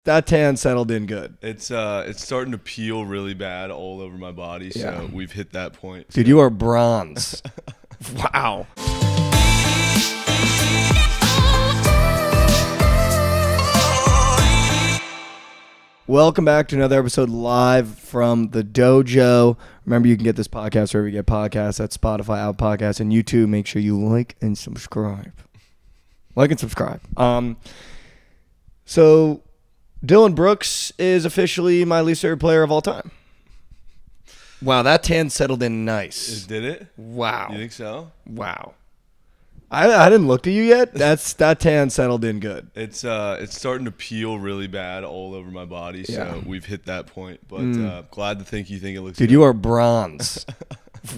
that tan settled in good. It's starting to peel really bad all over my body, so we've hit that point. Dude, you are bronze. Wow. Welcome back to another episode live from the dojo. Remember, you can get this podcast wherever you get podcasts. That's Spotify, Apple Podcasts, and YouTube. Make sure you like and subscribe. Like and subscribe. So, Dillon Brooks is officially my least favorite player of all time. Wow, that tan settled in nice. Did it? Wow. You think so? Wow. I didn't look at you yet. That tan settled in good. It's starting to peel really bad all over my body, so we've hit that point. But glad to think you think it looks Dude, good. you are bronze.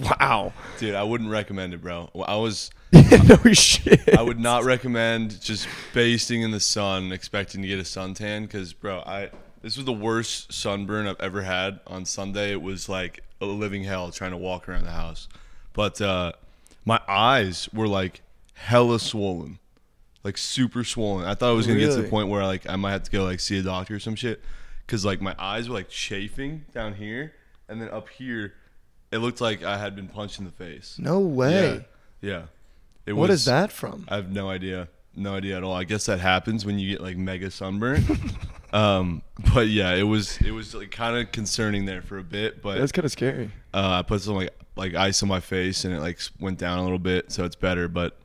Wow. Dude, I wouldn't recommend it, bro. No shit. I would not recommend just basting in the sun expecting to get a suntan because, bro, this was the worst sunburn I've ever had. On Sunday, it was like a living hell trying to walk around the house. But my eyes were like hella swollen, like super swollen. I thought I was gonna get to the point where like I might have to go like see a doctor or some shit because like my eyes were like chafing down here, and then up here it looked like I had been punched in the face. No way. Yeah. What is that from? I have no idea at all. I guess that happens when you get like mega sunburn. But yeah, it was like kind of concerning there for a bit, but That's kind of scary. I put some like ice on my face and it like went down a little bit, so it's better, but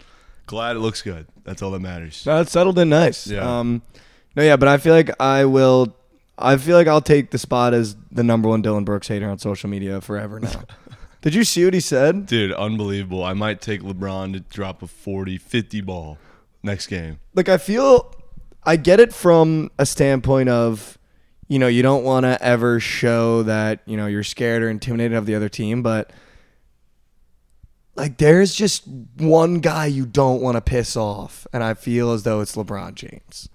glad it looks good. That's all that matters. No, it settled in nice. Yeah. But I feel like I'll take the spot as the number one Dillon Brooks hater on social media forever now. Did you see what he said? Dude, unbelievable. I might take LeBron to drop a 40-50 ball next game. Like, I get it from a standpoint of, you know, you don't want to ever show that, you know, you're scared or intimidated of the other team, but like there's just one guy you don't want to piss off, and I feel as though it's LeBron James.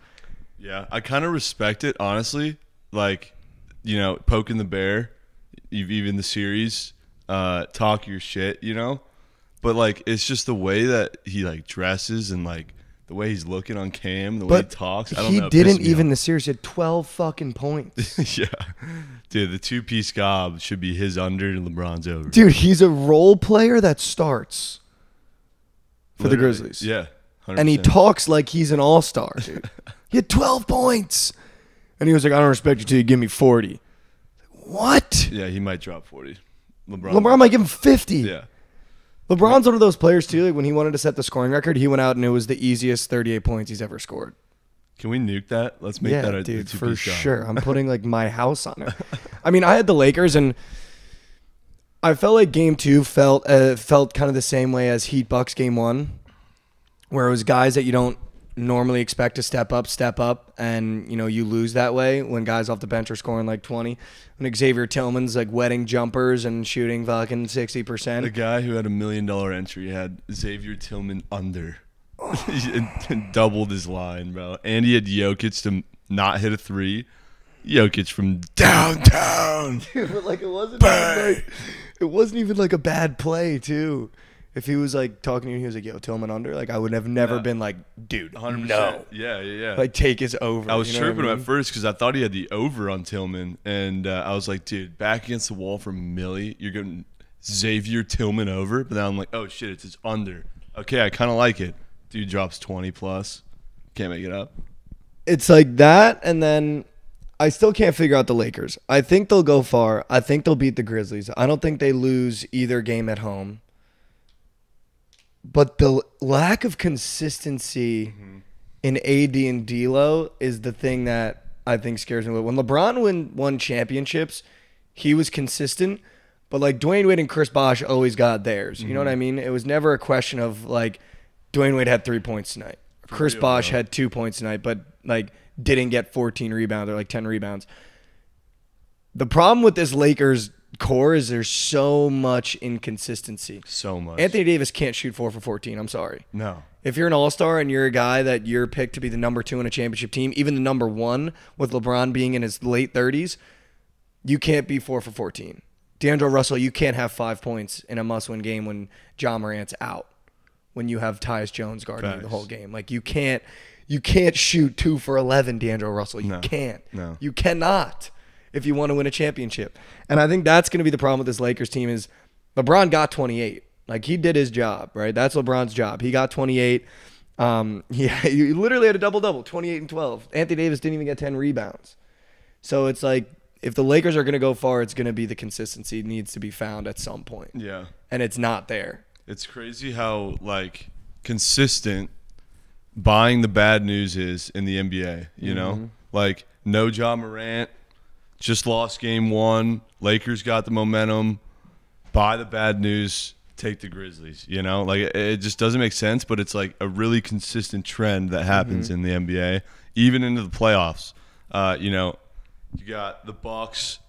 Yeah, I kind of respect it, honestly. Like, you know, poking the bear, even the series, talk your shit, you know? But, like, it's just the way that he, like, dresses and, like, the way he's looking on cam, the way he talks. I don't know. He didn't even the series. He had 12 fucking points. Yeah. Dude, the two-piece gob should be his under and LeBron's over. Dude, he's a role player that starts for the Grizzlies. Yeah, 100%. And he talks like he's an all-star, dude. He had 12 points. And he was like, I don't respect you till you give me 40. What? Yeah, he might drop 40. LeBron might give him 50. Yeah. LeBron's one of those players, too. Like when he wanted to set the scoring record, he went out and it was the easiest 38 points he's ever scored. Can we nuke that? Let's make that a dude, two-piece for gob. sure. I'm putting like my house on it. I mean, I had the Lakers, and I felt like Game 2 felt kind of the same way as Heat Bucks Game 1, where it was guys that you don't normally expect to step up, and you know you lose that way when guys off the bench are scoring like 20. When Xavier Tillman's like wetting jumpers and shooting fucking 60%. The guy who had $1 million entry had Xavier Tillman under. and doubled his line, bro. And he had Jokic to not hit a three. Jokic from downtown. Dude, but like it wasn't even like a bad play too. If he was like talking to you, he was like, "Yo, Tillman under." Like I would have never been like, "Dude, 100%. no." Yeah. Like take his over. I was chirping him at at first because I thought he had the over on Tillman, and I was like, "Dude, back against the wall for Millie, you're getting Xavier Tillman over." But then I'm like, "Oh shit, it's his under." Okay, I kind of like it. Dude drops 20 plus. Can't make it up. It's like that, and then I still can't figure out the Lakers. I think they'll go far. I think they'll beat the Grizzlies. I don't think they lose either game at home. But the lack of consistency in AD and D'Lo is the thing that I think scares me. When LeBron won championships, he was consistent. But like Dwayne Wade and Chris Bosh always got theirs. You know what I mean? It was never a question of like Dwayne Wade had 3 points tonight. Chris Bosh had 2 points tonight, but like didn't get 14 rebounds or like 10 rebounds. The problem with this Lakers core is there's so much inconsistency. So much. Anthony Davis can't shoot 4 for 14. I'm sorry. No. If you're an all-star and you're a guy that you're picked to be the number 2 in a championship team, even the number 1 with LeBron being in his late 30s, you can't be 4 for 14. D'Angelo Russell, you can't have 5 points in a must-win game when Ja Morant's out, when you have Tyus Jones guarding you the whole game. Like you can't You can't shoot 2 for 11, D'Angelo Russell. You can't. No. You cannot if you want to win a championship. And I think that's going to be the problem with this Lakers team is LeBron got 28. Like, he did his job, right? That's LeBron's job. He got 28. He literally had a double-double, 28 and 12. Anthony Davis didn't even get 10 rebounds. So it's like, if the Lakers are going to go far, it's going to be the consistency needs to be found at some point. Yeah. And it's not there. It's crazy how, like, consistent buying the bad news is in the NBA, you know? Like, no Ja Morant, just lost game 1. Lakers got the momentum. Buy the bad news, take the Grizzlies, you know? Like, it just doesn't make sense, but it's, like, a really consistent trend that happens in the NBA, even into the playoffs. You know, you got the Bucks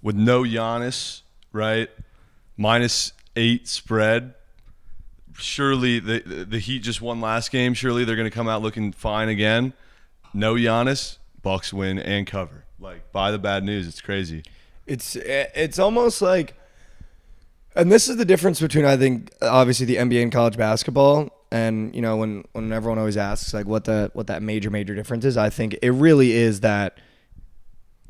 with no Giannis, right? -8 spread. Surely the Heat just won last game. Surely they're going to come out looking fine again. No Giannis, Bucks win and cover. Like, buy the bad news. It's crazy. It's almost like, and this is the difference between, I think, obviously the NBA and college basketball. And, you know, when everyone always asks like what that major difference is, I think it really is that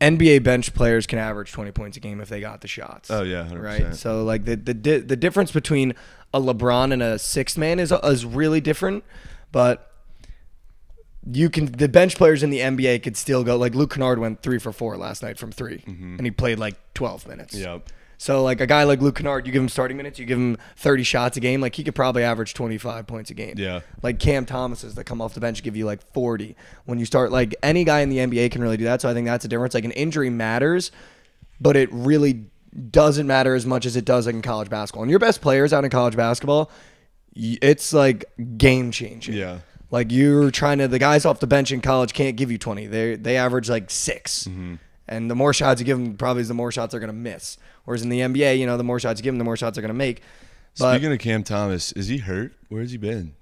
NBA bench players can average 20 points a game if they got the shots. Oh yeah, 100%. Right. So like the difference between a LeBron and a sixth man is really different, but the bench players in the NBA could still go. Like Luke Kennard went 3 for 4 last night from 3, and he played like 12 minutes. Yep. So like a guy like Luke Kennard, you give him starting minutes, you give him 30 shots a game, like he could probably average 25 points a game. Yeah. Like Cam Thomas's that come off the bench give you like 40. When you start, like any guy in the NBA can really do that. So I think that's the difference. Like an injury matters, but it really doesn't matter as much as it does like in college basketball. And your best players out in college basketball, it's like game changing. Yeah. Like the guys off the bench in college can't give you 20. They average like 6. And the more shots you give them, probably is the more shots they're going to miss. Whereas in the NBA, you know, the more shots you give them, the more shots they're going to make. But speaking of Cam Thomas, is he hurt? Where's he been?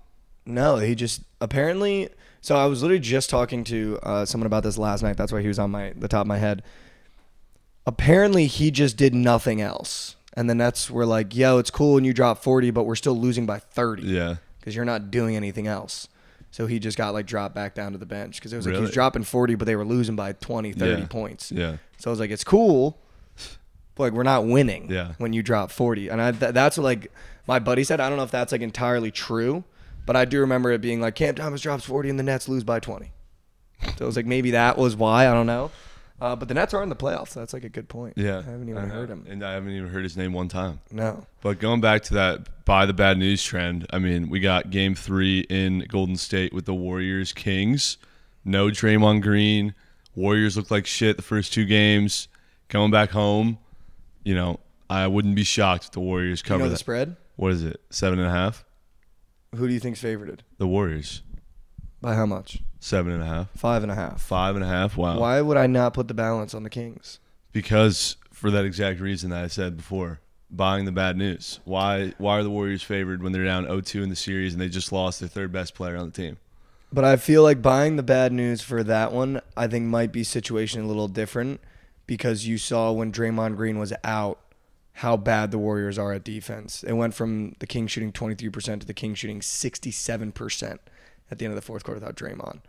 No, he just apparently. So I was literally just talking to someone about this last night. That's why he was on the top of my head. Apparently, he just did nothing else. And the Nets were like, yo, it's cool when you drop 40, but we're still losing by 30. Yeah. Because you're not doing anything else. So he just got like dropped back down to the bench because it was like Really? he was dropping 40, but they were losing by 20, 30 Yeah. points. Yeah. So I was like, it's cool, but like we're not winning Yeah. when you drop 40. And that's what like my buddy said. I don't know if that's like entirely true, but I do remember it being like Cam Thomas drops 40 and the Nets lose by 20. So it was like maybe that was why. I don't know. But the Nets are in the playoffs. So that's like a good point. Yeah. I haven't even heard him. And I haven't even heard his name one time. No. But going back to that buy the bad news trend, I mean, we got game 3 in Golden State with the Warriors Kings. No Draymond Green. Warriors looked like shit the first 2 games. Going back home, you know, I wouldn't be shocked if the Warriors cover You know that. the spread? What is it? 7.5? Who do you think's favorited? The Warriors. By how much? 7.5. 5.5. 5.5. Wow. Why would I not put the balance on the Kings? Because for that exact reason that I said before, buying the bad news. Why are the Warriors favored when they're down 0-2 in the series and they just lost their third best player on the team? But I feel like buying the bad news for that one, I think might be situation a little different because you saw when Draymond Green was out how bad the Warriors are at defense. It went from the Kings shooting 23% to the Kings shooting 67% at the end of the fourth quarter without Draymond.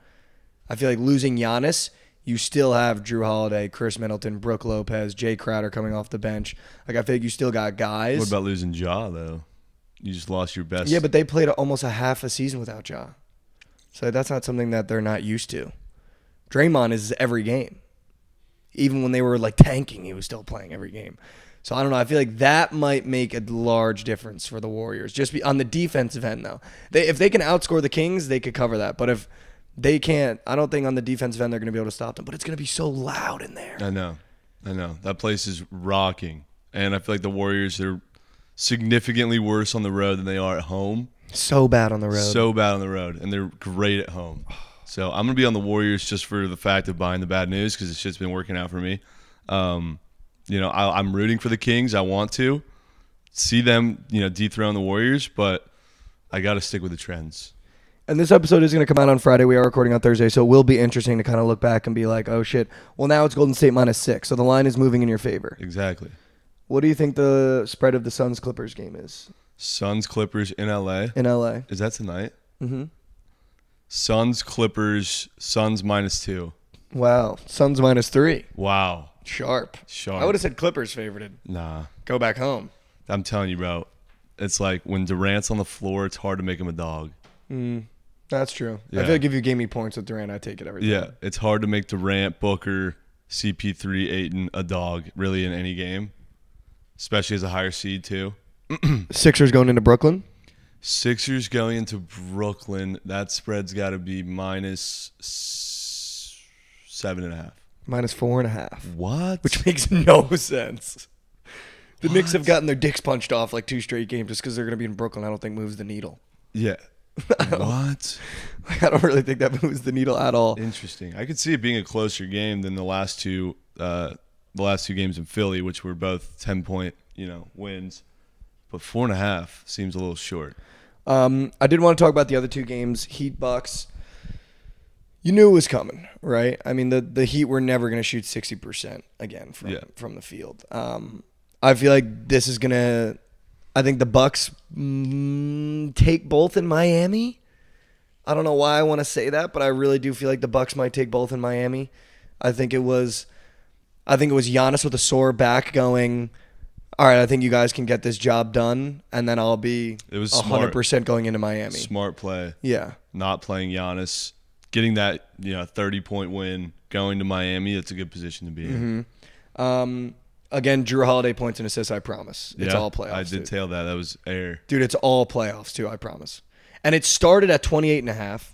I feel like losing Giannis, you still have Drew Holiday, Chris Middleton, Brook Lopez, Jay Crowder coming off the bench. Like I feel like you still got guys. What about losing Ja, though? You just lost your best. Yeah, but they played almost a half a season without Ja. So that's not something that they're not used to. Draymond is every game. Even when they were like tanking, he was still playing every game. So I don't know. I feel like that might make a large difference for the Warriors. Just on the defensive end, though. If they can outscore the Kings, they could cover that. But if they can't, I don't think on the defensive end they're going to be able to stop them. But it's going to be so loud in there. I know. That place is rocking. And I feel like the Warriors are significantly worse on the road than they are at home. So bad on the road. So bad on the road. And they're great at home. So I'm going to be on the Warriors just for the fact of buying the bad news because this shit's been working out for me. You know, I'm rooting for the Kings. I want to see them, you know, dethrone the Warriors, but I got to stick with the trends. And this episode is going to come out on Friday. We are recording on Thursday, so it will be interesting to kind of look back and be like, oh, shit. Well, now it's Golden State -6, so the line is moving in your favor. Exactly. What do you think the spread of the Suns-Clippers game is? Suns-Clippers in L.A.? In L.A. Is that tonight? Mm-hmm. Suns, Clippers, Suns -2. Wow. Suns -3. Wow. Sharp. I would have said Clippers favorited. Nah. Go back home. I'm telling you, bro. It's like when Durant's on the floor, it's hard to make him a dog. That's true. Yeah. I feel like if you gave me points with Durant, I'd take it every time. Yeah, it's hard to make Durant, Booker, CP3, Ayton a dog, really, in any game, especially as a higher seed, too. Sixers going into Brooklyn? Sixers going into Brooklyn. That spread's got to be -7.5. -4.5. What? Which makes no sense. The Knicks have gotten their dicks punched off like 2 straight games just because they're going to be in Brooklyn. I don't think moves the needle. Yeah. What? I don't really think that moves the needle at all. Interesting. I could see it being a closer game than the last two games in Philly, which were both 10-point, wins. But 4.5 seems a little short. I did want to talk about the other 2 games. Heat Bucks. You knew it was coming, right? I mean, the Heat were never going to shoot 60% again from the field. I feel like this is going to – I think the Bucks take both in Miami. I don't know why I want to say that, but I really do feel like the Bucks might take both in Miami. I think it was Giannis with a sore back going, all right, I think you guys can get this job done, and then I'll be 100% going into Miami. Smart play. Yeah. Not playing Giannis. Getting that 30-point win, going to Miami, that's a good position to be in. Again, Drew Holiday points and assists, I promise. It's all playoffs. I did tail that. That was air. Dude, it's all playoffs, too, I promise. And it started at 28.5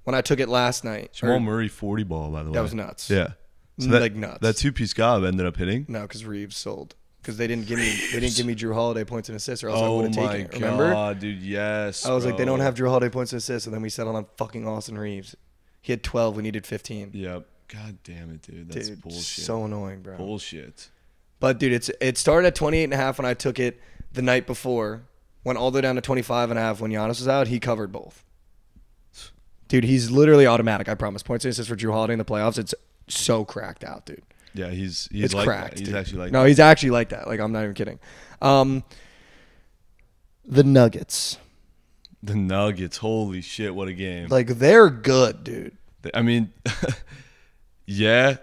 when I took it last night. Jamal Murray 40 ball, by the way. That was nuts. Yeah. So nuts. That 2-piece gob ended up hitting? No, because Reeves sold. Because they didn't give me Drew Holiday points and assists, or else I would have taken it. Remember? Oh, my God, dude, yes, I was like, they don't have Drew Holiday points and assists, and then we settled on fucking Austin Reeves. He had 12. We needed 15. Yep. God damn it, dude. That's bullshit. So annoying, bro. Bullshit. But, dude, it started at 28.5 when I took it the night before. Went all the way down to 25.5 when Giannis was out. He covered both. Dude, he's literally automatic, I promise. Points and assists for Drew Holiday in the playoffs. It's so cracked out, dude. Yeah, he's it's like cracked. That. He's actually like no, that. He's actually like that. Like, I'm not even kidding. The Nuggets. The Nuggets. Holy shit, what a game. Like, they're good, dude. I mean, yeah,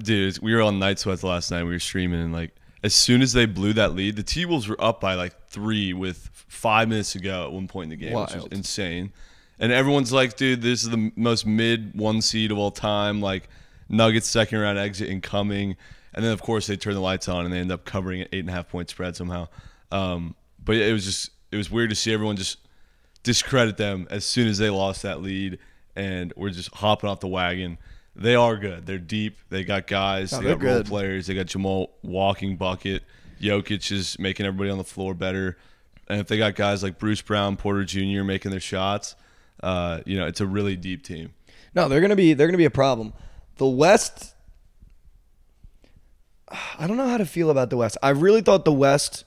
dude, we were on Night Sweats last night. We were streaming, and, like, as soon as they blew that lead, the T-Wolves were up by, like, 3 with 5 minutes to go at one point in the game, which was insane. And everyone's like, dude, this is the most mid-1 seed of all time. Like, Nuggets second-round exit incoming. And then, of course, they turn the lights on, and they end up covering an 8.5-point spread somehow. But yeah, it was weird to see everyone just discredit them as soon as they lost that lead, and we're just hopping off the wagon. They are good. They're deep. They got guys. They got role players. They got Jamal walking bucket. Jokic is making everybody on the floor better. And if they got guys like Bruce Brown, Porter Jr. making their shots, it's a really deep team. No, they're gonna be a problem. The West, I don't know how to feel about the West. I really thought the West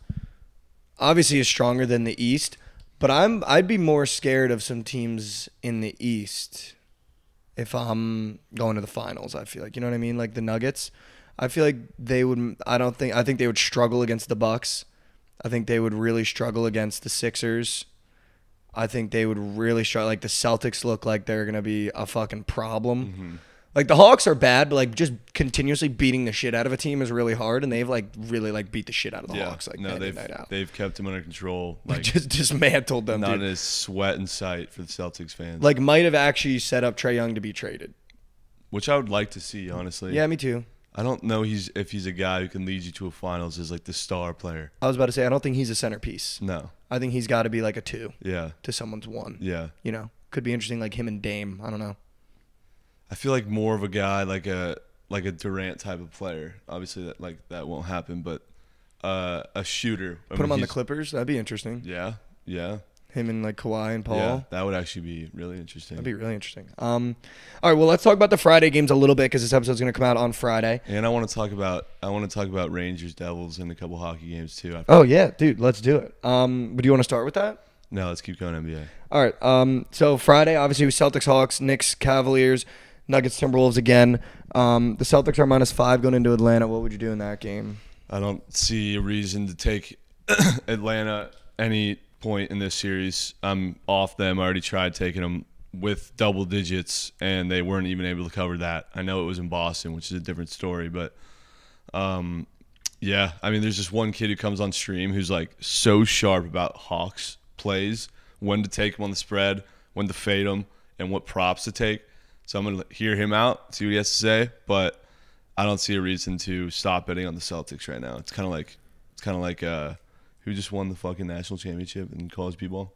obviously is stronger than the East, but I'd be more scared of some teams in the East if I'm going to the finals. I feel like, you know what I mean? Like the Nuggets, I feel like they would. I think they would struggle against the Bucks. I think they would really struggle against the Sixers. I think they would really struggle. Like the Celtics look like they're gonna be a fucking problem. Mm-hmm. Like the Hawks are bad, but like just continuously beating the shit out of a team is really hard, and they've like really like beat the shit out of the Hawks like night in, night out. They've kept them under control. Like just dismantled them. Not dude. as sweat in sight for the Celtics fans. Like might have actually set up Trae Young to be traded, which I would like to see, honestly. Yeah, me too. I don't know if he's a guy who can lead you to a finals as like the star player. I was about to say I don't think he's a centerpiece. No, I think he's got to be like a 2. Yeah, to someone's 1. Yeah, could be interesting like him and Dame. I don't know. I feel like more of a guy like a Durant type of player. Obviously that won't happen, but a shooter. Put him on the Clippers. That'd be interesting. Yeah. Him and like Kawhi and Paul. Yeah, that would actually be really interesting. That'd be really interesting. All right, well, let's talk about the Friday games a little bit because this episode's going to come out on Friday. And I want to talk about Rangers, Devils, and a couple hockey games too. Oh yeah, dude, let's do it. But do you want to start with that? No, let's keep going NBA. All right. So Friday, obviously, was Celtics, Hawks, Knicks, Cavaliers, Nuggets, Timberwolves again. The Celtics are -5 going into Atlanta. What would you do in that game? I don't see a reason to take Atlanta any point in this series. I'm off them. I already tried taking them with double digits, and they weren't even able to cover that. I know it was in Boston, which is a different story, but yeah, I mean, there's just one kid who comes on stream who's like so sharp about Hawks plays, when to take them on the spread, when to fade them, and what props to take. So I'm gonna hear him out, see what he has to say, but I don't see a reason to stop betting on the Celtics right now. It's kind of like who just won the fucking national championship in college b-ball?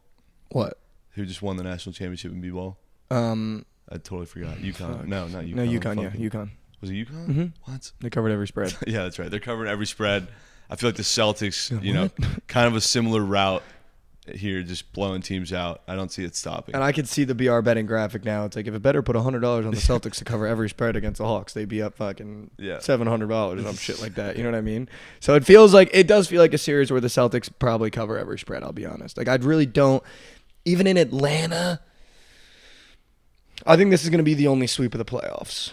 What? Who just won the national championship in b-ball? I totally forgot. UConn. No, not UConn. No, UConn. Yeah, UConn. Was it UConn? Mm-hmm. What? They covered every spread. Yeah, that's right. They're covering every spread. I feel like the Celtics, kind of a similar route here, just blowing teams out. I don't see it stopping. And I could see the BR betting graphic now. It's like if a bettor put $100 on the Celtics to cover every spread against the Hawks, they'd be up fucking $700 or some shit like that. You know what I mean? So it does feel like a series where the Celtics probably cover every spread, I'll be honest. Like, I really don't. Even in Atlanta, I think this is going to be the only sweep of the playoffs.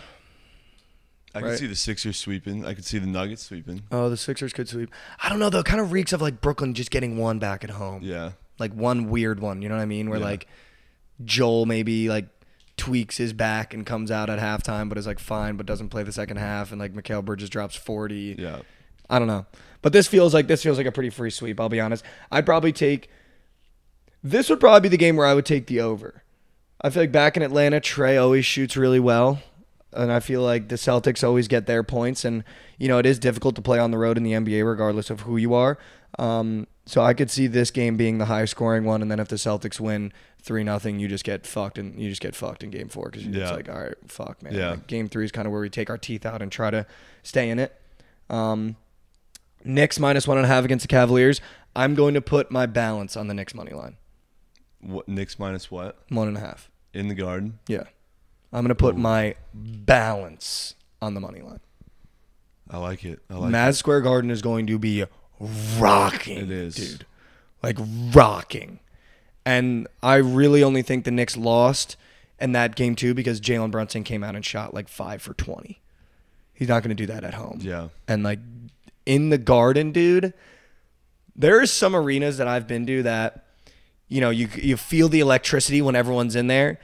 I can see the Sixers sweeping. I could see the Nuggets sweeping. Oh, the Sixers could sweep. I don't know, though. It kind of reeks of, like, Brooklyn just getting one back at home. Yeah. Like, one weird one. You know what I mean? Where, like, Joel maybe, like, tweaks his back and comes out at halftime but is, like, fine but doesn't play the second half. And, like, Mikal Bridges drops 40. Yeah. I don't know. But this feels like a pretty free sweep, I'll be honest. This would probably be the game where I would take the over. I feel like back in Atlanta, Trey always shoots really well. And I feel like the Celtics always get their points. And, it is difficult to play on the road in the NBA regardless of who you are. So I could see this game being the high scoring one. And then if the Celtics win 3-0, you just get fucked in game 4. Because you're just like, all right, fuck, man. Yeah. Like, game 3 is kind of where we take our teeth out and try to stay in it. Knicks -1.5 against the Cavaliers. I'm going to put my balance on the Knicks money line. What, Knicks minus what? 1.5. In the Garden? Yeah. I'm going to put my balance on the money line. I like it. Madison Square Garden is going to be rocking. It is. Dude. Like, rocking. And I really only think the Knicks lost in that game, too, because Jalen Brunson came out and shot, like, 5 for 20. He's not going to do that at home. Yeah. And, like, in the Garden, dude, there are some arenas that I've been to that, you feel the electricity when everyone's in there.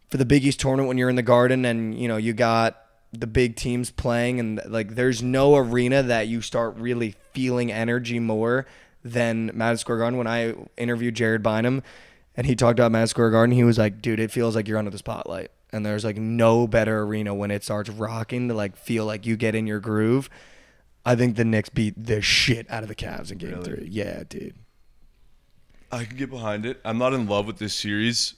For the Big East tournament, when you're in the Garden and, you got the big teams playing, and, like, there's no arena that you start really feeling energy more than Madison Square Garden. When I interviewed Jared Bynum and he talked about Madison Square Garden, he was like, dude, it feels like you're under the spotlight. And there's, like, no better arena when it starts rocking to, like, feel like you get in your groove. I think the Knicks beat the shit out of the Cavs in Game 3. Yeah, dude. I can get behind it. I'm not in love with this series.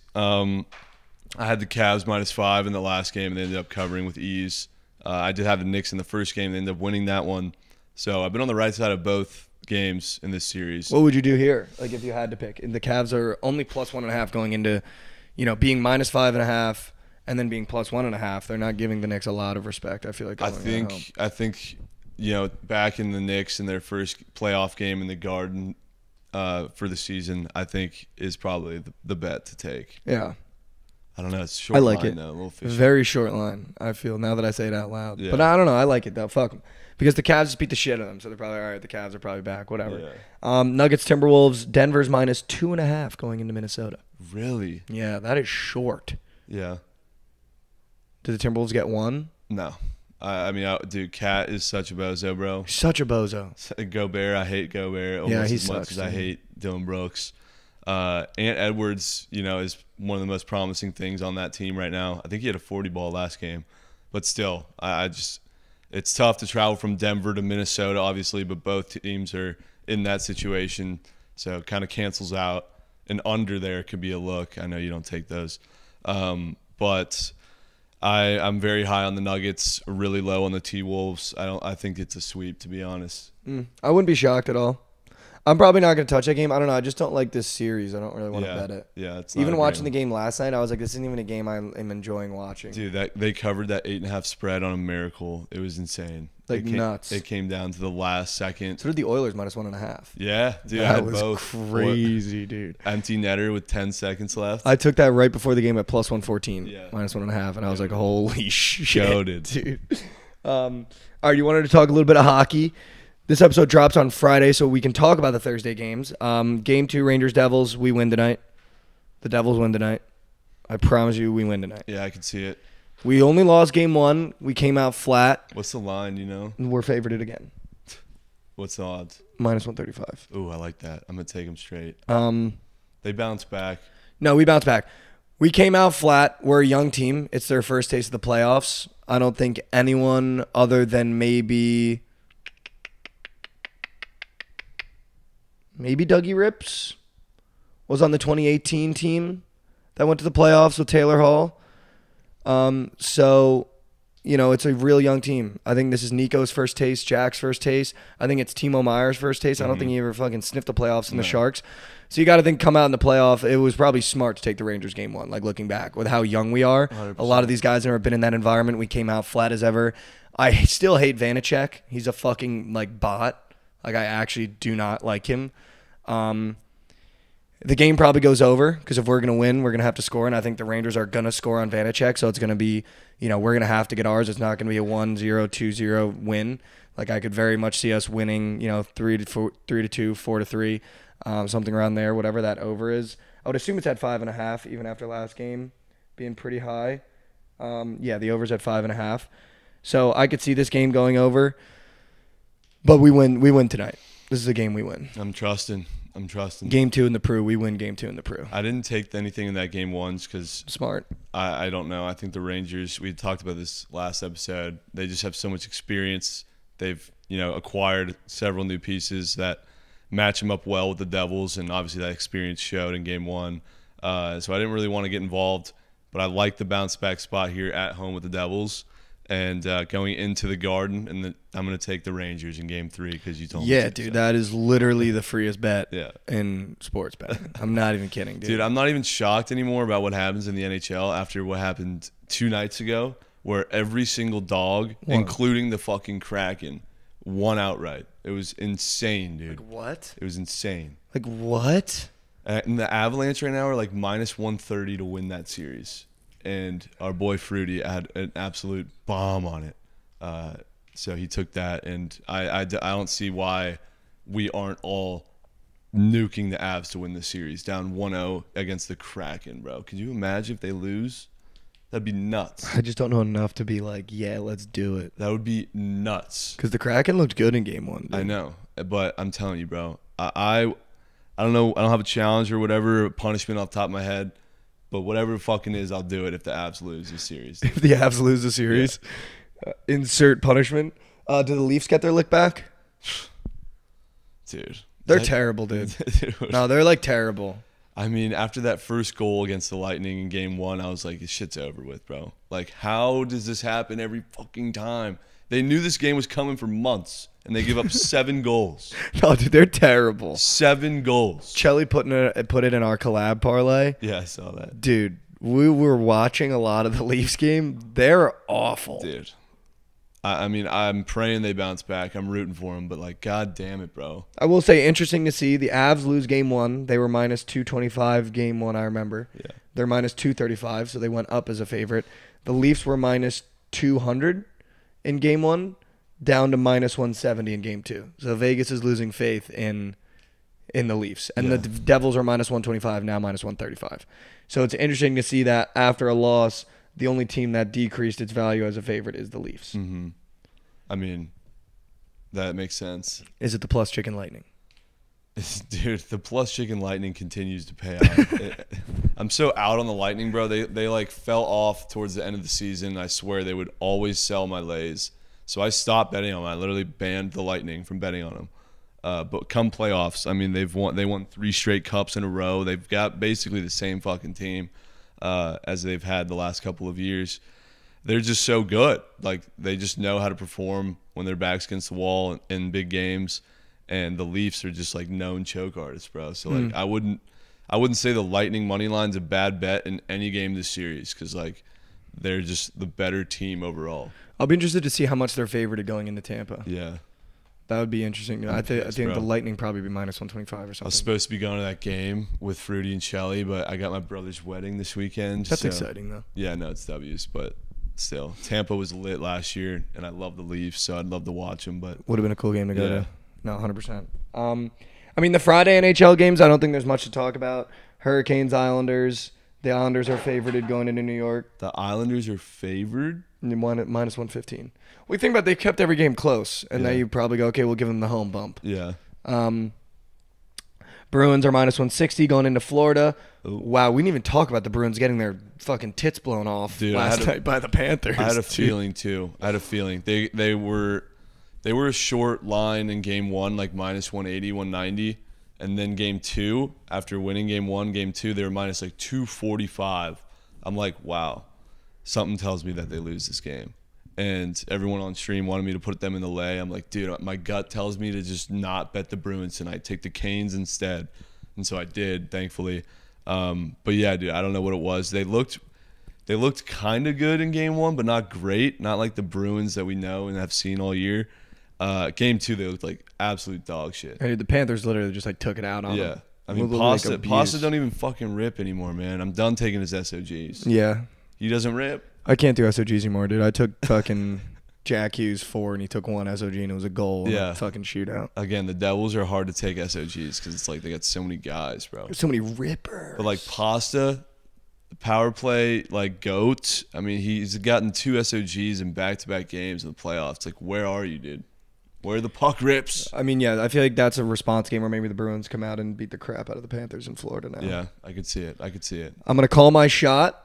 I had the Cavs -5 in the last game, and they ended up covering with ease. I did have the Knicks in the first game. They ended up winning that one. So I've been on the right side of both games in this series. What would you do here, like, if you had to pick? And the Cavs are only +1.5 going into, being -5.5 and then being +1.5. They're not giving the Knicks a lot of respect, I feel like. I think back in the Knicks in their first playoff game in the Garden for the season, I think is probably the bet to take. Yeah. I don't know. It's a short I like line, it. though. A little fishy. Very short line, I feel, now that I say it out loud. Yeah. But I don't know. I like it, though. Fuck them. Because the Cavs just beat the shit out of them, so they're probably, all right, the Cavs are probably back, whatever. Yeah. Nuggets, Timberwolves, Denver's -2.5 going into Minnesota. Really? Yeah, that is short. Yeah. Did the Timberwolves get one? No. Dude, Cat is such a bozo, bro. Such a bozo. Gobert, I hate Gobert almost he as much sucks, as I hate Dillon Brooks. Ant Edwards, is one of the most promising things on that team right now. I think he had a 40 ball last game. But still, it's tough to travel from Denver to Minnesota, obviously, but both teams are in that situation. So it kind of cancels out. And under there could be a look. I know you don't take those. But I'm very high on the Nuggets, really low on the T-Wolves. I think it's a sweep, to be honest. I wouldn't be shocked at all. I'm probably not going to touch that game. I don't know. I just don't like this series. I don't really want to bet it. Yeah, it's not even watching the game last night, I was like, this isn't even a game I'm enjoying watching. Dude, they covered that 8.5 spread on a miracle. It was insane. Nuts. It came down to the last second. So did the Oilers -1.5. Yeah, dude. That I had was both. crazy, dude. Empty netter with 10 seconds left. I took that right before the game at +114, Yeah. -1.5, and I was like, holy shit, Goated. dude. All right, you wanted to talk a little bit of hockey. This episode drops on Friday, so we can talk about the Thursday games. Game 2, Rangers-Devils. We win tonight. The Devils win tonight. I promise you we win tonight. Yeah, I can see it. We only lost game 1. We came out flat. What's the line, you know? We're favorited again. What's the odds? -135. Ooh, I like that. I'm going to take them straight. They bounce back. No, we bounced back. We came out flat. We're a young team. It's their first taste of the playoffs. I don't think anyone other than maybe Dougie Rips was on the 2018 team that went to the playoffs with Taylor Hall. So, you know, it's a real young team. I think this is Nico's first taste, Jack's first taste. I think it's Timo Meyer's first taste. I don't think he ever fucking sniffed the playoffs in the Sharks. So you got to think come out in the playoff. It was probably smart to take the Rangers game 1, like looking back with how young we are. 100%. A lot of these guys have never been in that environment. We came out flat as ever. I still hate Vanacek. He's a fucking like bot. Like I actually do not like him. The game probably goes over because if we're going to win, we're going to have to score. And I think the Rangers are going to score on Vanacek. So it's going to be, you know, we're going to have to get ours. It's not going to be a 1-0, 2-0 win. Like I could very much see us winning, you know, 3-2, 4-3, something around there, whatever that over is. I would assume it's at 5.5, even after last game being pretty high. Yeah, the over's at 5.5. So I could see this game going over. But we win tonight. This is a game we win. I'm trusting. Game 2 in the Prue. We win game 2 in the Prue. I didn't take anything in that game once because Smart. I don't know. I think the Rangers, we talked about this last episode, they just have so much experience. They've, you know, acquired several new pieces that match them up well with the Devils, and obviously that experience showed in game 1. So I didn't really want to get involved, but I like the bounce back spot here at home with the Devils. And going into the Garden, and I'm going to take the Rangers in Game 3 because you told me. Yeah, dude, that is literally the freest bet Yeah. in sports betting. I'm not even kidding, dude. Dude, I'm not even shocked anymore about what happens in the NHL after what happened 2 nights ago, where every single dog, including the fucking Kraken, won outright. It was insane, dude. Like what? It was insane. Like what? And the Avalanche right now are like -130 to win that series. And our boy Fruity had an absolute bomb on it. So he took that, and I don't see why we aren't all nuking the Avs to win the series, down 1-0 against the Kraken, bro. Could you imagine if they lose? That'd be nuts. I just don't know enough to be like, yeah, let's do it. That would be nuts. Because the Kraken looked good in game 1. Dude. I know, but I'm telling you, bro. I don't know. I don't have a challenge or whatever, punishment off the top of my head. But whatever it fucking is, I'll do it if the Avs lose the series. If the Avs lose the series, insert punishment. Do the Leafs get their lick back? Dude. They're terrible, dude. No, they're like terrible. I mean, after that first goal against the Lightning in game 1, I was like, this shit's over with, bro. Like, how does this happen every fucking time? They knew this game was coming for months, and they give up 7 goals. No, dude, they're terrible. 7 goals. Chelly put it in our collab parlay. Yeah, I saw that. Dude, we were watching a lot of the Leafs game. They're awful. Dude. I mean, I'm praying they bounce back. I'm rooting for them, but, like, god damn it, bro. I will say, interesting to see. The Avs lose game 1. They were -225 game 1, I remember. Yeah. They're -235, so they went up as a favorite. The Leafs were -200 in game 1, down to -170 in game 2. So Vegas is losing faith in the Leafs. And the Devils are -125, now -135. So it's interesting to see that after a loss, the only team that decreased its value as a favorite is the Leafs. Mm-hmm. I mean, that makes sense. Is it the plus Chicken Lightning? Dude, the plus Chicken Lightning continues to pay out. I'm so out on the Lightning, bro. They like fell off towards the end of the season. I swear they would always sell my lays. So I stopped betting on them. I literally banned the Lightning from betting on them. But come playoffs, I mean, they won 3 straight cups in a row. They've got basically the same fucking team as they've had the last couple of years. They're just so good. Like, they just know how to perform when their back's against the wall in big games. And the Leafs are just like known choke artists, bro. So like I wouldn't say the Lightning money line's a bad bet in any game this series because like they're just the better team overall. I'll be interested to see how much they're favored going into Tampa. Yeah, that would be interesting. I think the Lightning probably be -125 or something. I was supposed to be going to that game with Fruity and Shelly, but I got my brother's wedding this weekend. That's exciting though. Yeah, no, it's W's, but still, Tampa was lit last year, and I love the Leafs, so I'd love to watch them. But would have been a cool game to go to. No, 100%. I mean, the Friday NHL games, I don't think there's much to talk about. Hurricanes, Islanders, The Islanders are favorited going into New York. The Islanders are favored? Minus 115. We think about they kept every game close, and now you probably go, okay, we'll give them the home bump. Yeah. Bruins are minus 160 going into Florida. Ooh. Wow, we didn't even talk about the Bruins getting their fucking tits blown off last night by the Panthers. I had a feeling too. They were a short line in game 1, like minus 180, 190. And then game 2, after winning game 1, game 2, they were minus like 245. I'm like, wow, something tells me that they lose this game. And everyone on stream wanted me to put them in the lay. I'm like, dude, my gut tells me to just not bet the Bruins tonight. Take the Canes instead. And so I did, thankfully. But yeah, dude, I don't know what it was. They looked kind of good in game 1, but not great. Not like the Bruins that we know and have seen all year. Game 2, they looked like absolute dog shit. Hey, the Panthers literally just like took it out on them. Yeah. I mean, Pasta don't even fucking rip anymore, man. I'm done taking his SOGs. Yeah. He doesn't rip? I can't do SOGs anymore, dude. I took fucking Jack Hughes 4, and he took 1 SOG, and it was a goal. Yeah. In a fucking shootout. Again, the Devils are hard to take SOGs because it's like they got so many guys, bro. There's so many rippers. But like Pasta, the power play, like GOAT. I mean, he's gotten 2 SOGs in back-to-back games in the playoffs. Like, where are you, dude? Where the puck rips. I mean, yeah, I feel like that's a response game where maybe the Bruins come out and beat the crap out of the Panthers in Florida now. Yeah, I could see it. I'm going to call my shot.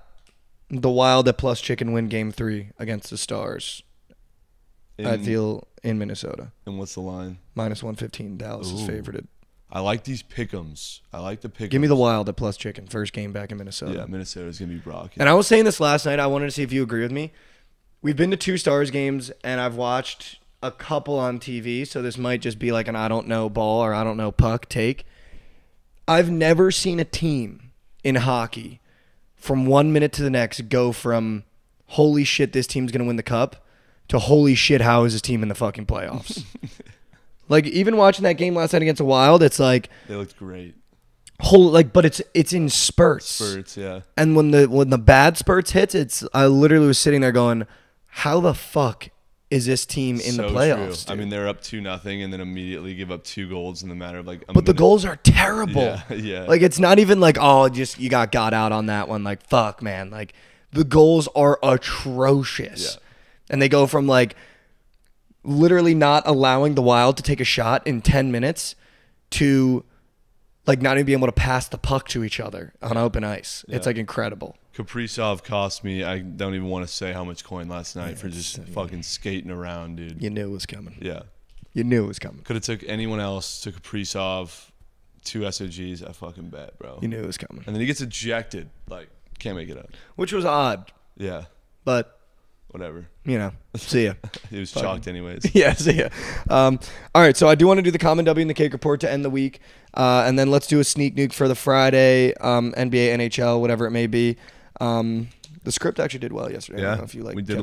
The Wild at plus chicken win game 3 against the Stars. I feel in Minnesota. And what's the line? Minus 115. Dallas is favorited. I like these pick'ems. Give me the Wild at plus chicken. First game back in Minnesota. Yeah, Minnesota's going to be rocking. And I was saying this last night. I wanted to see if you agree with me. We've been to 2 Stars games, and I've watched a couple on TV, so this might just be like an I don't know ball or I don't know puck take. I've never seen a team in hockey from 1 minute to the next go from holy shit, this team's going to win the cup to holy shit, how is this team in the fucking playoffs? Like, even watching that game last night against the Wild, it's like they looked great. But it's in spurts. Spurts, yeah. And when the bad spurts hits, I literally was sitting there going, how the fuck is this team in the playoffs? True. I mean, they're up 2-0 and then immediately give up 2 goals in the matter of like a minute. The goals are terrible. Yeah. Like, it's not even like, oh, just you got out on that one. Like, fuck, man. Like, the goals are atrocious. Yeah. And they go from like literally not allowing the Wild to take a shot in 10 minutes to like not even being able to pass the puck to each other on open ice. Yeah. It's like incredible. Kaprizov cost me, I don't even want to say how much coin last night for just fucking skating around, dude. You knew it was coming. Yeah. You knew it was coming. Could have took anyone else to Kaprizov, 2 SOGs, I fucking bet, bro. You knew it was coming. And then he gets ejected. Like, can't make it up. Which was odd. Yeah. But whatever. You know, see ya. He was chalked anyways. Yeah, see ya. All right, so I do want to do the common W and the cake report to end the week. And then let's do a sneak nuke for the Friday, NBA, NHL, whatever it may be. The script actually did well yesterday. Yeah, I don't know if you we did a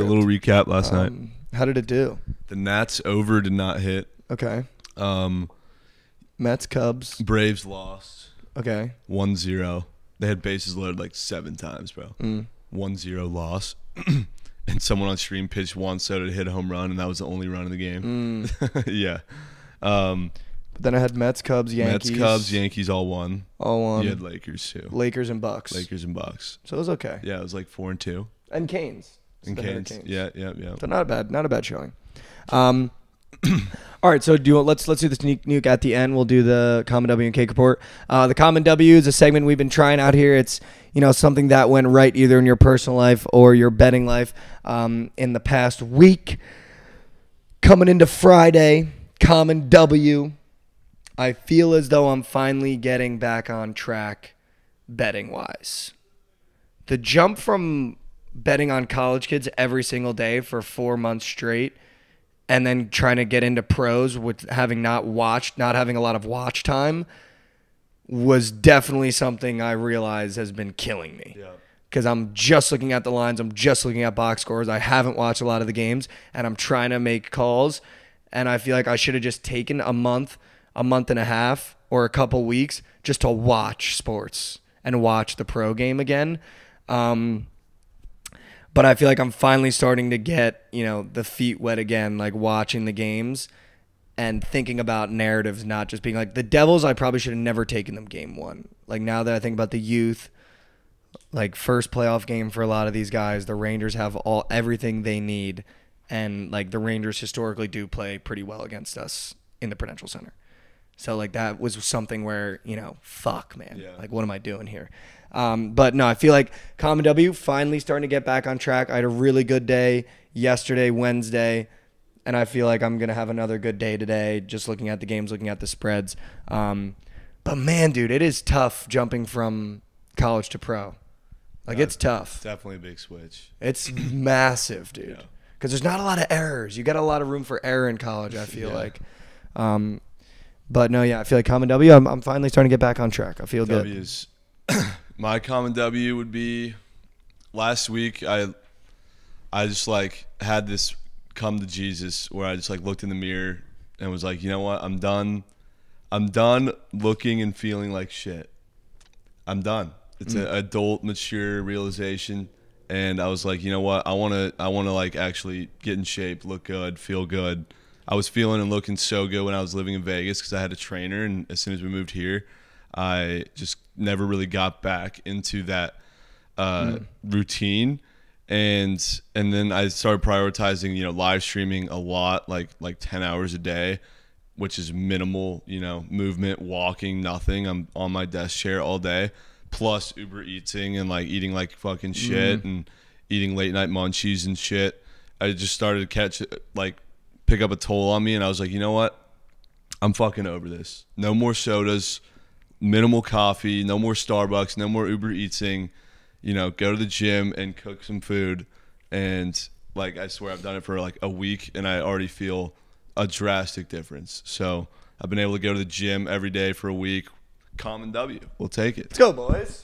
little recap last night. How did it do? The Nats over did not hit. Okay. Mets, Cubs. Braves lost. Okay. 1-0. They had bases loaded like 7 times, bro. 1-0 loss. And someone on stream pitched Juan Soto to hit a home run, and that was the only run of the game. Yeah. But then I had Mets, Cubs, Yankees. Mets, Cubs, Yankees all won. All won. You had Lakers too. Lakers and Bucks. So it was okay. Yeah, it was like 4-2. And Canes. And Canes. Yeah. So not a bad showing. All right, so let's do the sneak nuke at the end. We'll do the common W and cake report. The common W is a segment we've been trying out here. It's something that went right either in your personal life or your betting life in the past week. Coming into Friday, common W. I feel as though I'm finally getting back on track betting wise. The jump from betting on college kids every single day for 4 months straight and then trying to get into pros with having not having a lot of watch time was definitely something I realize has been killing me. Yeah. Because I'm just looking at the lines. I'm just looking at box scores. I haven't watched a lot of the games, and I'm trying to make calls. And I feel like I should have just taken a month and a half, or a couple weeks just to watch sports and watch the pro game again. But I feel like I'm finally starting to get, the feet wet again, like watching the games and thinking about narratives, not just being like the Devils. I probably should have never taken them game 1. Like now that I think about the youth, like first playoff game for a lot of these guys. The Rangers have everything they need, and like the Rangers historically do play pretty well against us in the Prudential Center. So like that was something where, fuck, man, like what am I doing here? But no, I feel like Common W finally starting to get back on track. I had a really good day yesterday, Wednesday, and I feel like I'm gonna have another good day today. Just looking at the games, looking at the spreads. But man, dude, it is tough jumping from college to pro. Like it's tough. Definitely a big switch. It's massive, dude. Because there's not a lot of errors. You got a lot of room for error in college, I feel like. But no, I feel like Common W, I'm finally starting to get back on track. I feel good. My Common W would be last week I just like had this come to Jesus where I just like looked in the mirror and was like, you know what? I'm done looking and feeling like shit. I'm done. It's an adult, mature realization. And I was like, you know what? I want to like actually get in shape, look good, feel good. I was feeling and looking so good when I was living in Vegas because I had a trainer, and as soon as we moved here, I just never really got back into that routine. And then I started prioritizing, live streaming a lot, like 10 hours a day, which is minimal, movement, walking, nothing. I'm on my desk chair all day, plus Uber eating and like eating like fucking shit and eating late night munchies and shit. I just started to pick up a toll on me, and I was like, you know what? I'm fucking over this. No more sodas, minimal coffee, no more Starbucks, no more Uber eating. Go to the gym and cook some food. And like I swear I've done it for like a week, and I already feel a drastic difference. So I've been able to go to the gym every day for a week. Common W. We'll take it. Let's go, boys.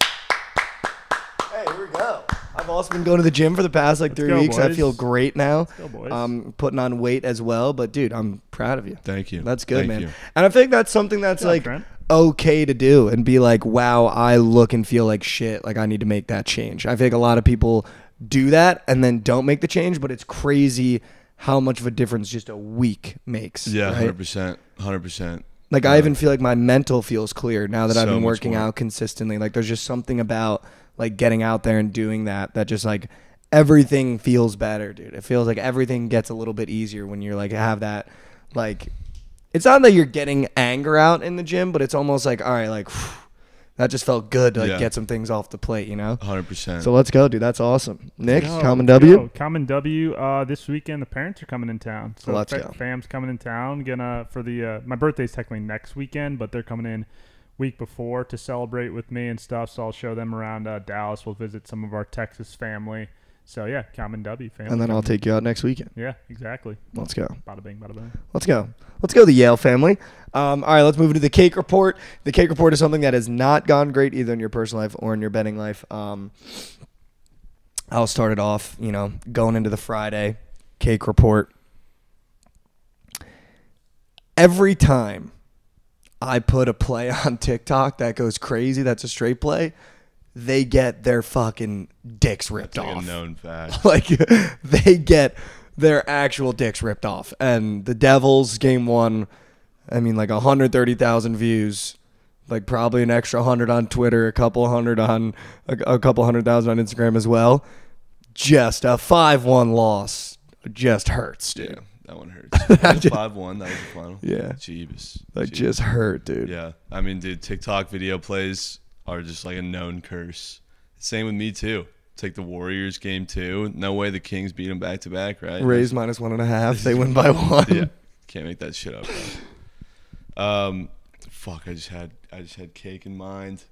Hey, here we go. I've also been going to the gym for the past 3 weeks. Boys. I feel great now. Let's go, boys. I'm putting on weight as well. But, dude, I'm proud of you. Thank you. That's good, Thank man. you. And I think that's something that's Trent. okay to do and be like, wow, I look and feel like shit. Like I need to make that change. I think a lot of people do that and then don't make the change, but it's crazy how much of a difference just a week makes. Yeah, right? 100%. Like I even feel like my mental feels clear now that I've been working out consistently. Like there's just something about like getting out there and doing that just like everything feels better, dude. It feels like everything gets a little bit easier when you're like have that like it's not that you're getting anger out in the gym, but it's almost like, all right, like that just felt good to get some things off the plate, 100%. So let's go, dude. That's awesome. Nick, Common W. Common W. This weekend, the parents are coming in town. So let's go. Fam's coming in town. For the my birthday's technically next weekend, but they're coming in week before to celebrate with me and stuff. So I'll show them around Dallas. We'll visit some of our Texas family. So yeah, Common W family. And then I'll take you out next weekend. Yeah, exactly. Let's go. Bada bing, bada bing. Let's go, the Yale family. All right, let's move into the cake report. The cake report is something that has not gone great either in your personal life or in your betting life. I'll start it off, going into the Friday cake report. Every time I put a play on TikTok that goes crazy, that's a straight play, they get their fucking dicks ripped That's off. Like a known fact. Like they get their actual dicks ripped off. And the Devils game 1, I mean, like 130,000 views, like probably an extra 100 on Twitter, a couple hundred on a couple 100,000 on Instagram as well. Just a 5-1 loss just hurts, dude. Yeah, that one hurts. 5-1, that was the final. Yeah. Jeebus. Just hurt, dude. Yeah. I mean, dude, TikTok video plays are just like a known curse. Same with me too. Take the Warriors game 2. No way the Kings beat them back to back, right? Rays -1.5. They win by 1. Yeah. Can't make that shit up, bro. Fuck, I just had cake in mind.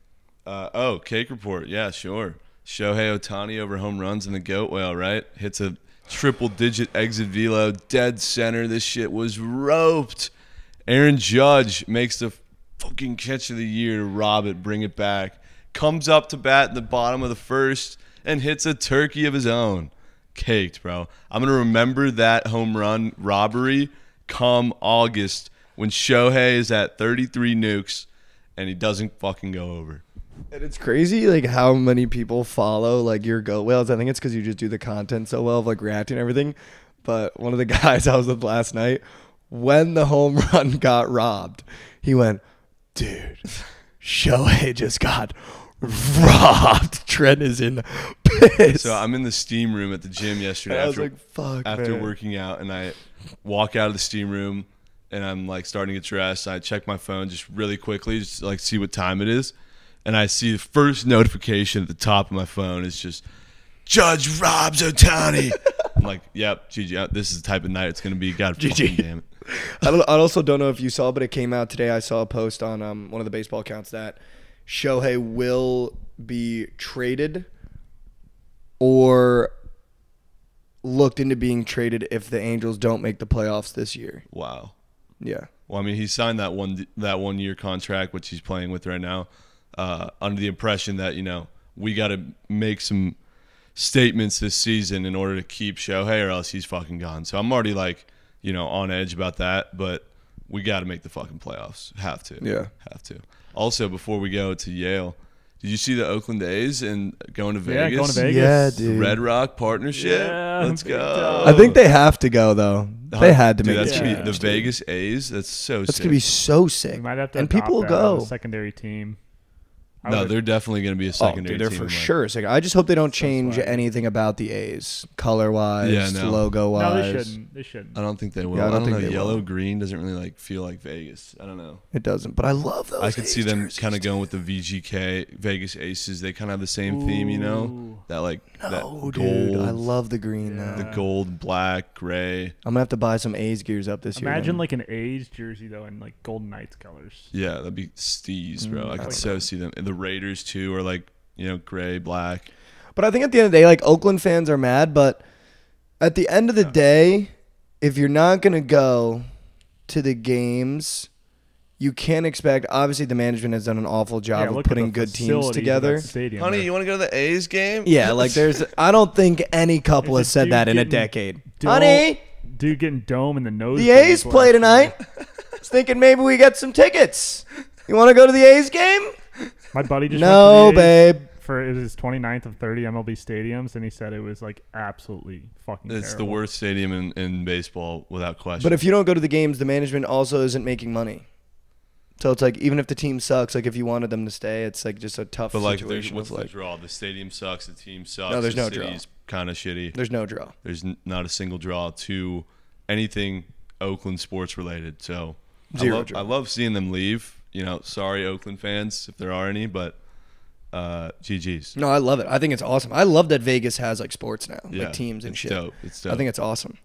Cake report. Yeah, sure. Shohei Ohtani over home runs in the goat whale, right? Hits a triple-digit exit velo, dead center. This shit was roped. Aaron Judge makes the fucking catch of the year to rob it, bring it back. Comes up to bat in the bottom of the first and hits a turkey of his own. Caked, bro. I'm going to remember that home run robbery come August when Shohei is at 33 nukes and he doesn't fucking go over. And it's crazy, like, how many people follow, like, your goat whales. I think it's because you just do the content so well of, like, reacting and everything. But one of the guys I was with last night, when the home run got robbed, he went, dude, Shohei just got robbed. Trent is in piss. So I'm in the steam room at the gym yesterday I was like, fuck, after man. working out, and I walk out of the steam room, and I'm like starting to get dressed. I check my phone just really quickly, just like see what time it is, and I see the first notification at the top of my phone is just Judge robs Ohtani. I'm like, yep, GG. This is the type of night it's gonna be. God fucking damn it. I also don't know if you saw, but it came out today. I saw a post on one of the baseball accounts that Shohei will be traded or looked into being traded if the Angels don't make the playoffs this year. Wow. Yeah. Well, I mean, he signed that 1 year contract, which he's playing with right now, under the impression that we got to make some statements this season in order to keep Shohei, or else he's fucking gone. So I'm already on edge about that, but we got to make the fucking playoffs. Have to. Yeah. Have to. Also, before we go to Yale, did you see the Oakland A's and going to Vegas? Yeah, going to Vegas. Yeah, dude. Red Rock partnership. Yeah, Let's big go. I think they have to go, though. They had to Dude, make that's it. gonna be the Vegas A's. That's so That's sick. going to be so sick. We might have to and people will adopt that as go. a secondary team. No, they're definitely going to be a Oh, secondary dude, they're team. for like- sure sick. I just hope they don't change swag. anything about the A's, color-wise, Yeah, no. logo-wise. No, they shouldn't. They shouldn't. I don't think they will. Yeah, I don't think know. they Yellow will. green doesn't really feel like Vegas. I don't know. It doesn't, but I love those. I could see A's them jerseys, kind of dude. going with the VGK Vegas Aces. They kind of have the same theme, Ooh. that that No, gold, dude, I love the green Yeah. though. the gold, black, gray. I'm gonna have to buy some A's gears up this year. Imagine then. like an A's jersey though, in like Golden Knights colors. Yeah, that'd be steez, bro. I could like so that. see them. And the Raiders too are like gray, black. But I think at the end of the day, like Oakland fans are mad, but at the end of the day, if you're not gonna go to the games, you can't expect. Obviously, the management has done an awful job Yeah, of look at putting the good teams facilities of together. that stadium Honey, there. you want to go to the A's game? Yeah, like there's. I don't think any couple There's has a said dude that in a getting decade. dome- Honey, Dude getting dome in the nose. the A's play tonight. I was thinking maybe we get some tickets. You want to go to the A's game? My buddy just No, went to the A's babe. for it was his 29th of 30 MLB stadiums, and he said it was like absolutely fucking It's the terrible. worst stadium in baseball without question. But if you don't go to the games, the management also isn't making money. So it's like even if the team sucks, like if you wanted them to stay, it's like just a tough But like, situation. what's with, the like, draw? The stadium sucks. The team sucks. No, there's the no draw. city's kind of shitty. there's no draw. There's not a single draw to anything Oakland sports related. So Zero draw. I love seeing them leave. Sorry Oakland fans if there are any, but GG's. No, I love it. I think it's awesome. I love that Vegas has like sports now, Yeah, like teams and it's shit. dope. It's dope. I think it's awesome.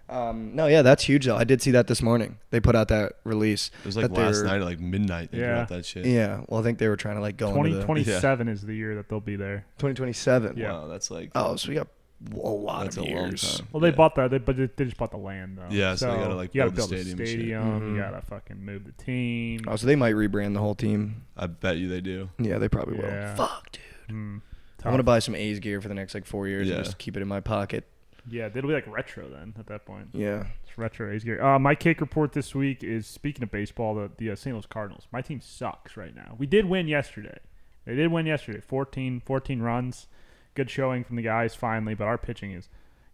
No, yeah, that's huge though. I did see that this morning. They put out that release. it was like that they last were- night at like midnight. They Yeah. dropped that shit. Yeah, well, I think they were trying to like go into the 2027 is the year that they'll be there. 2027. Yeah. Wow, that's like Oh, so we got a lot That's of a long years. time. Well, they Yeah. bought that, but they just bought the land though. Yeah, so they gotta, like, you gotta build build the a stadium and shit. stadium. Mhm. You gotta fucking move the team. Oh, so they might rebrand the whole team. I bet you they do. Yeah, they probably Yeah. will. Fuck, dude. Hmm. I want to buy some A's gear for the next like 4 years Yeah. and just keep it in my pocket. Yeah, it'll be like retro then at that point. Yeah. It's retro A's gear. My cake report this week is, speaking of baseball, the St. Louis Cardinals. My team sucks right now. We did win yesterday. They did win yesterday. 14 runs. Good showing from the guys finally, but our pitching is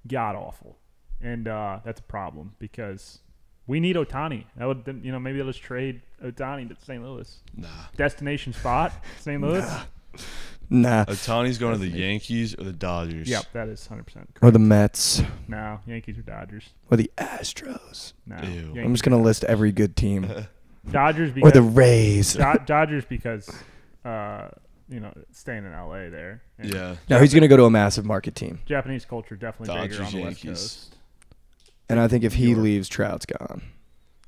god awful. And that's a problem because we need Ohtani. That would, maybe they'll just trade Ohtani to St. Louis. Nah. Destination spot, St. Louis. Nah. Otani's going to the Yankees or the Dodgers. Yep, that is 100% correct. Or the Mets. No, Yankees or Dodgers. Or the Astros. No, Ew. Yankees I'm just or going to list every good team. Dodgers Or because the Rays. Dodgers because staying in LA there. And Yeah. No, he's going to go to a massive market team. Japanese culture definitely bigger Dodgers, on the West Yankees. Coast. And I think if he leaves, Trout's gone.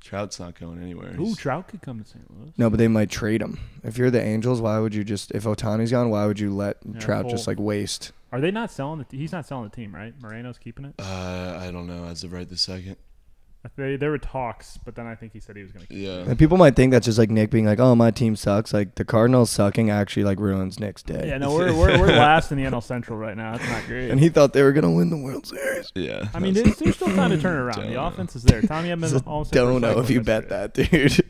Trout's not going anywhere. Ooh, He's- Trout could come to St. Louis. No, but they might trade him. If you're the Angels, why would you just, if Otani's gone, why would you let Yeah, Trout just full- like waste? Are they not selling he's not selling the team, right? Moreno's keeping it. I don't know as of right this second. There were talks, but then I think he said he was going to keep Yeah. it. And people might think that's just like Nick being like, oh, my team sucks. Like the Cardinals sucking actually like ruins Nick's day. Yeah, no, we're last in the NL Central right now. That's not great. And he thought they were going to win the World Series. Yeah. I mean, there's still time to turn it around. Don't The know. offense is there. Tommy Edman almost hit Don't for a know if cycle you bet yesterday. that, dude.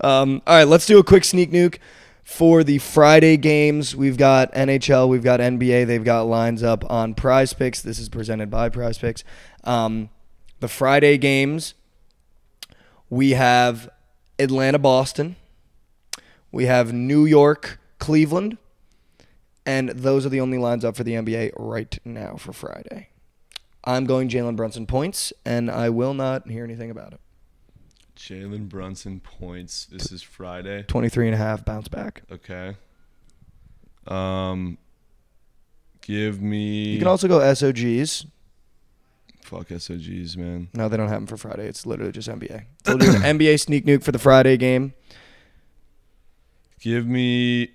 All right, let's do a quick sneak nuke for the Friday games. We've got NHL, we've got NBA. They've got lines up on Prize Picks. This is presented by Prize Picks. The Friday games, we have Atlanta, Boston. We have New York, Cleveland. And those are the only lines up for the NBA right now for Friday. I'm going Jalen Brunson points, and I will not hear anything about it. Jalen Brunson points. This is Friday. 23.5 bounce back. Okay. Give me. You can also go SOGs. Fuck SOGs, man. No, they don't have them for Friday. It's literally just NBA. We'll do an NBA Sneak Nuke for the Friday game. Give me.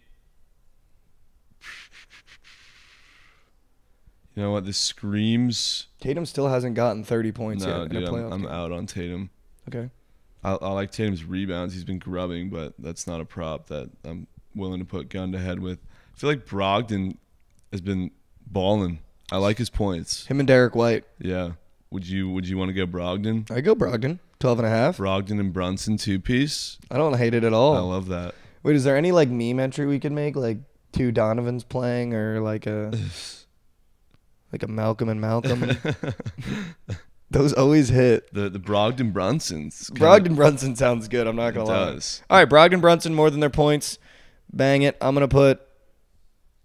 You know what? This screams. Tatum still hasn't gotten 30 points No, yet dude, in a playoff I'm game. out on Tatum. Okay. I like Tatum's rebounds. He's been grubbing, but that's not a prop that I'm willing to put gun to head with. I feel like Brogdon has been balling. I like his points. Him and Derek White. Yeah. Would you want to go Brogdon? I go Brogdon. 12.5. Brogdon and Brunson 2-piece. I don't hate it at all. I love that. Wait, is there any like meme entry we could make? Like two Donovans playing or like a Malcolm and Malcolm? Those always hit. The Brogdon Brunsons. Brogdon Brunson sounds good. I'm not going to lie. Does. All right, Brogdon Brunson more than their points. Bang it. I'm going to put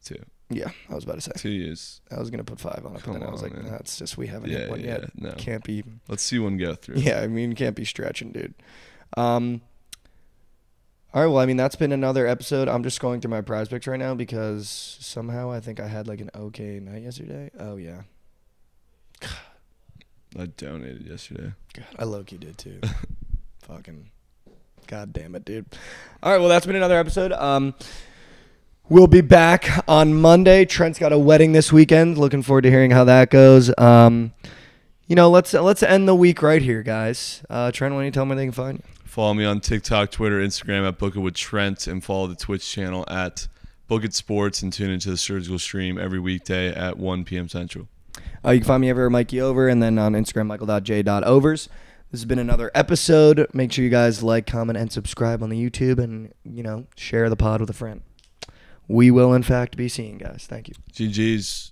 2. Yeah, I was about to say. 2 years. I was going to put 5 on it, but then I was like, man. that's just we haven't hit one yet. No. Can't be. Let's see one go through. Yeah, I mean, can't be stretching, dude. All right, well, I mean, that's been another episode. I'm just going through my prize picks right now because somehow I think I had like an okay night yesterday. Oh, yeah. I donated yesterday. God, I low-key did too. Fucking God damn it, dude. All right, well, that's been another episode. We'll be back on Monday. Trent's got a wedding this weekend. Looking forward to hearing how that goes. Let's end the week right here, guys. Trent, why don't you tell them where they can find you? Follow me on TikTok, Twitter, Instagram at Book It with Trent, and follow the Twitch channel at Book It Sports, and tune into the Surgical Stream every weekday at 1 p.m. Central. You can find me everywhere, Mikey Over, and then on Instagram, michael.j.overs. This has been another episode. Make sure you guys like, comment, and subscribe on the YouTube, and, share the pod with a friend. We will, in fact, be seeing you guys. Thank you. GG's.